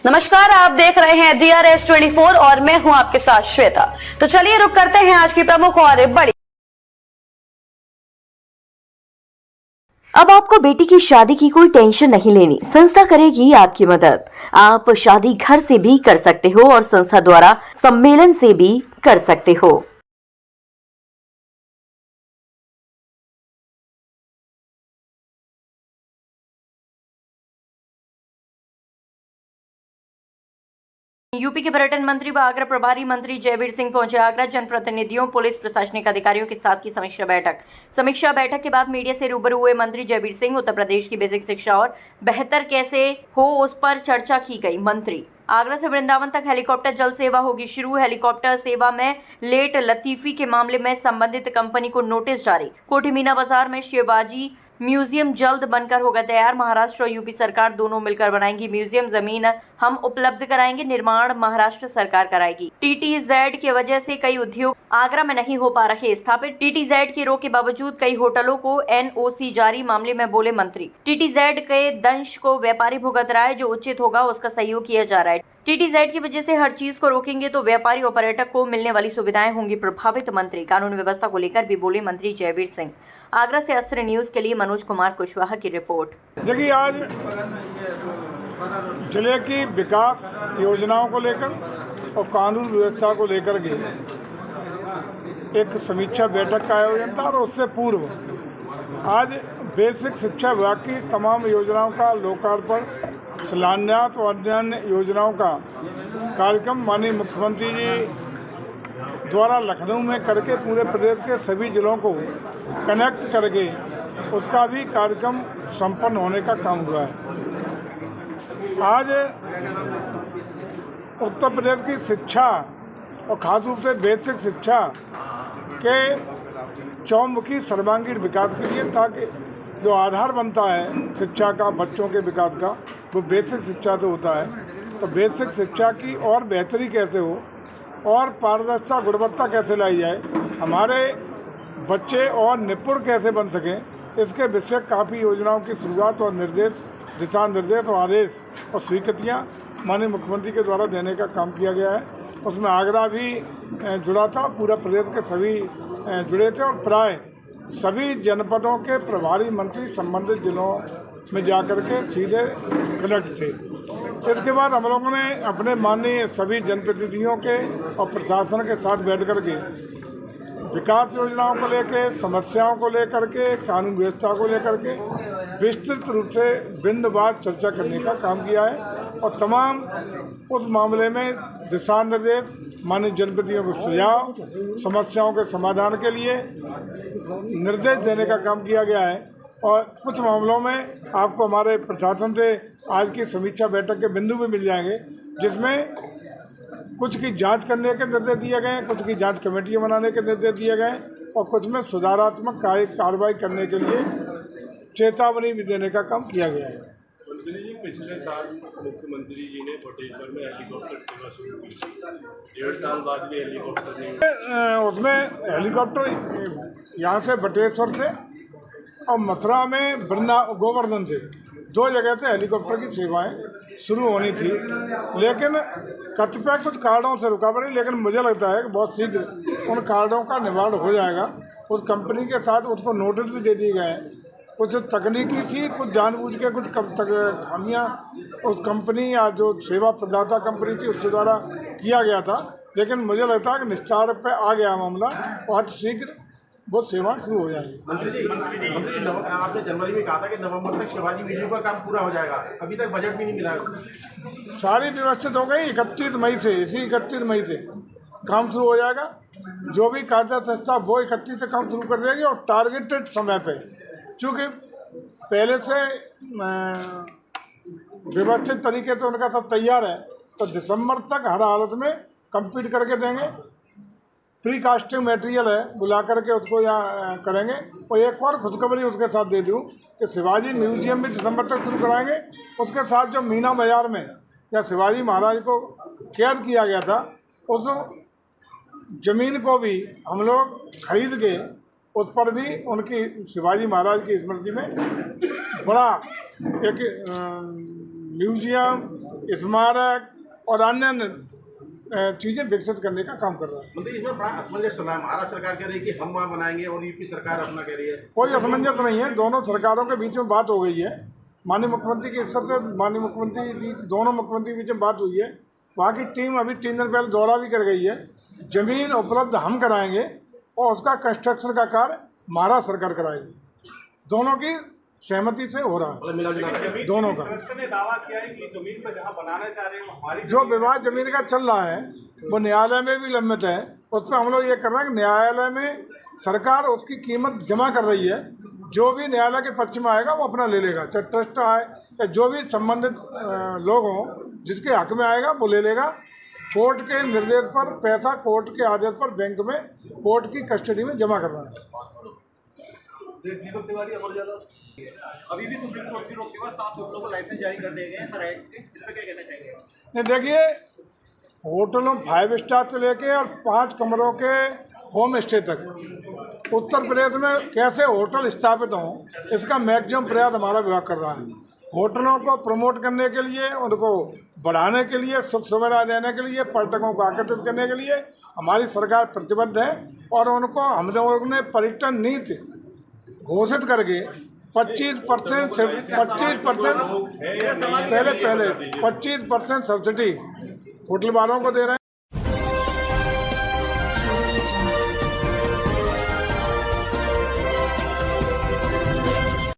नमस्कार, आप देख रहे हैं DRS24 और मैं हूं आपके साथ श्वेता। तो चलिए रुक करते हैं आज की प्रमुख और बड़ी। अब आपको बेटी की शादी की कोई टेंशन नहीं लेनी। संस्था करेगी आपकी मदद। आप शादी घर से भी कर सकते हो और संस्था द्वारा सम्मेलन से भी कर सकते हो। यूपी के पर्यटन मंत्री व आगरा प्रभारी मंत्री जयवीर सिंह पहुंचे आगरा। जनप्रतिनिधियों, पुलिस, प्रशासनिक अधिकारियों के साथ की समीक्षा बैठक के बाद मीडिया से रूबरू हुए मंत्री जयवीर सिंह उत्तर प्रदेश की बेसिक शिक्षा और बेहतर कैसे हो उस पर चर्चा की गई। मंत्री आगरा से वृंदावन तक हेलीकॉप्टर जल सेवा होगी शुरू। हेलीकॉप्टर सेवा में लेट लतीफी के मामले में संबंधित कंपनी को नोटिस जारी। कोठी मीना बाजार में शिवाजी म्यूजियम जल्द बनकर होगा तैयार। महाराष्ट्र और यूपी सरकार दोनों मिलकर बनाएंगी म्यूजियम। जमीन हम उपलब्ध कराएंगे, निर्माण महाराष्ट्र सरकार कराएगी। TTZ की वजह से कई उद्योग आगरा में नहीं हो पा रहे स्थापित। TTZ की रोक के बावजूद कई होटलों को NOC जारी। मामले में बोले मंत्री, TTZ के दंश को व्यापारी भुगत रहा है, जो उचित होगा उसका सहयोग किया जा रहा है। TTZ की वजह से हर चीज को रोकेंगे तो व्यापारी और पर्यटक को मिलने वाली सुविधाएं होंगी प्रभावित। मंत्री कानून व्यवस्था को लेकर भी बोले मंत्री जयवीर सिंह। आगरा से अस्त्र न्यूज के लिए मनोज कुमार कुशवाहा की रिपोर्ट। देखिए, आज जिले की विकास योजनाओं को लेकर और कानून व्यवस्था को लेकर के एक समीक्षा बैठक का आयोजन था और उससे पूर्व आज बेसिक शिक्षा विभाग की तमाम योजनाओं का लोकार्पण, शिलान्यास और अन्य योजनाओं का कार्यक्रम माननीय मुख्यमंत्री जी द्वारा लखनऊ में करके पूरे प्रदेश के सभी जिलों को कनेक्ट करके उसका भी कार्यक्रम संपन्न होने का काम हुआ है। आज उत्तर प्रदेश की शिक्षा और खास रूप से बेसिक शिक्षा के चौमुखी सर्वांगीण विकास के लिए, ताकि जो आधार बनता है शिक्षा का, बच्चों के विकास का, वो बेसिक शिक्षा से होता है। तो बेसिक शिक्षा की और बेहतरी कैसे हो और पारदर्शिता, गुणवत्ता कैसे लाई जाए, हमारे बच्चे और निपुण कैसे बन सकें, इसके विषय काफ़ी योजनाओं की शुरुआत और निर्देश, दिशा निर्देश और आदेश और स्वीकृतियाँ माननीय मुख्यमंत्री के द्वारा देने का काम किया गया है। उसमें आगरा भी जुड़ा था, पूरा प्रदेश के सभी जुड़े थे और प्राय सभी जनपदों के प्रभारी मंत्री संबंधित जिलों में जाकर के सीधे कनेक्ट थे। इसके बाद हम लोगों ने अपने माननीय सभी जनप्रतिनिधियों के और प्रशासन के साथ बैठ कर के विकास योजनाओं को लेकर, समस्याओं को लेकर के, कानून व्यवस्था को लेकर के विस्तृत रूप से बिंदुवार चर्चा करने का काम किया है और तमाम उस मामले में दिशा निर्देश, माननीय जनप्रतिनिधियों को सुझाव, समस्याओं के समाधान के लिए निर्देश देने का काम किया गया है। और कुछ मामलों में आपको हमारे प्रशासन से आज की समीक्षा बैठक के बिंदु भी मिल जाएंगे, जिसमें कुछ की जांच करने के निर्देश दिए गए हैं, कुछ की जांच कमेटियां बनाने के निर्देश दिए गए हैं और कुछ में सुधारात्मक कार्रवाई करने के लिए चेतावनी भी देने का काम किया गया है। मंत्री जी, पिछले साल मुख्यमंत्री जी ने बटेश्वर में हेलीकॉप्टर सेवा शुरू की थी, 1.5 साल बाद भी हेलीकॉप्टर नहीं। उसमें हेलीकॉप्टर यहाँ से बटेश्वर से और मथुरा में गोवर्धन से 2 जगह से हेलीकॉप्टर की सेवाएं शुरू होनी थी, लेकिन कतिपय कुछ कारणों से रुका पड़ी। लेकिन मुझे लगता है कि बहुत शीघ्र उन कारणों का निवारण हो जाएगा। उस कंपनी के साथ उसको नोटिस भी दे दिए गए हैं। कुछ तकनीकी थी, कुछ जानबूझ के कुछ खामियाँ उस कंपनी या जो सेवा प्रदाता कंपनी थी उसके द्वारा किया गया था, लेकिन मुझे लगता है कि निस्तार पे आ गया मामला और आज शीघ्र वो सेवा शुरू हो जाएगी। मंत्री जी, आपने जनवरी में कहा था कि नवंबर तक शिवाजी म्यूजियम का काम पूरा हो जाएगा, अभी तक बजट भी नहीं मिला है। सारी व्यवस्थित हो गई। 31 मई से, इसी 31 मई से काम शुरू हो जाएगा। जो भी कार्य संस्था वो 31 से काम शुरू कर देगी और टारगेटेड समय पे, चूँकि पहले से व्यवस्थित तरीके से उनका सब तैयार है, तो दिसंबर तक हर हालत में कंप्लीट करके देंगे। प्री कास्टिंग मटेरियल है, बुला करके उसको यहाँ करेंगे। और एक और खुशखबरी उसके साथ दे दूँ कि शिवाजी म्यूजियम भी दिसंबर तक शुरू कराएंगे। उसके साथ जो मीना बाजार में या शिवाजी महाराज को कैद किया गया था, उस ज़मीन को भी हम लोग खरीद के उस पर भी उनकी शिवाजी महाराज की स्मृति में बड़ा एक म्यूजियम, स्मारक और अन्य चीज़ें विकसित करने का काम कर रहा है। मतलब इसमें बड़ा असमंजस चल रहा है। महाराष्ट्र सरकार कह रही है कि हम वहाँ बनाएंगे और यूपी सरकार अपना कह रही है। कोई असमंजस नहीं है, दोनों सरकारों के बीच में बात हो गई है। माननीय मुख्यमंत्री की स्तर से माननीय मुख्यमंत्री जी, दोनों मुख्यमंत्री के बीच में बात हुई है। वहाँ की टीम अभी 3 दिन पहले दौरा भी कर गई है। जमीन उपलब्ध हम कराएंगे और उसका कंस्ट्रक्शन का कार्य महाराष्ट्र सरकार कराएगी। दोनों की सहमति से हो रहा है, मिला जुला दोनों का। ने दावा किया है कि जमीन पर जहां बनाना चाह रहे हैं हमारी जो विवाद जमीन का चल रहा है वो न्यायालय में भी लंबित है। उसमें हम लोग ये कर रहे हैं कि न्यायालय में सरकार उसकी कीमत जमा कर रही है। जो भी न्यायालय के पक्ष में आएगा वो अपना ले लेगा, चाहे ट्रस्ट आए या जो भी संबंधित लोग हों, जिसके हक में आएगा वो ले लेगा। कोर्ट के निर्देश पर पैसा कोर्ट के आदेश पर बैंक में कोर्ट की कस्टडी में जमा करना है। दीपक तिवारी अमर उजाला अभी भी सुप्रीम कोर्ट की रोक के बाद 7 होटलों को लाइसेंस जारी कर दिए गए हैं। सर इस पर क्या कहना चाहेंगे? नहीं, देखिए, होटलों 5 स्टार से लेके और 5 कमरों के होम स्टे तक उत्तर प्रदेश में कैसे होटल स्थापित हों, इसका मैक्सिमम प्रयास हमारा विभाग कर रहा है। होटलों को प्रमोट करने के लिए, उनको बढ़ाने के लिए, सुख सुविधा देने के लिए, पर्यटकों को आकर्षित करने के लिए हमारी सरकार प्रतिबद्ध है। और उनको हम लोगों ने पर्यटन नीति घोषित करके 25% सब्सिडी होटल वालों को दे रहे हैं।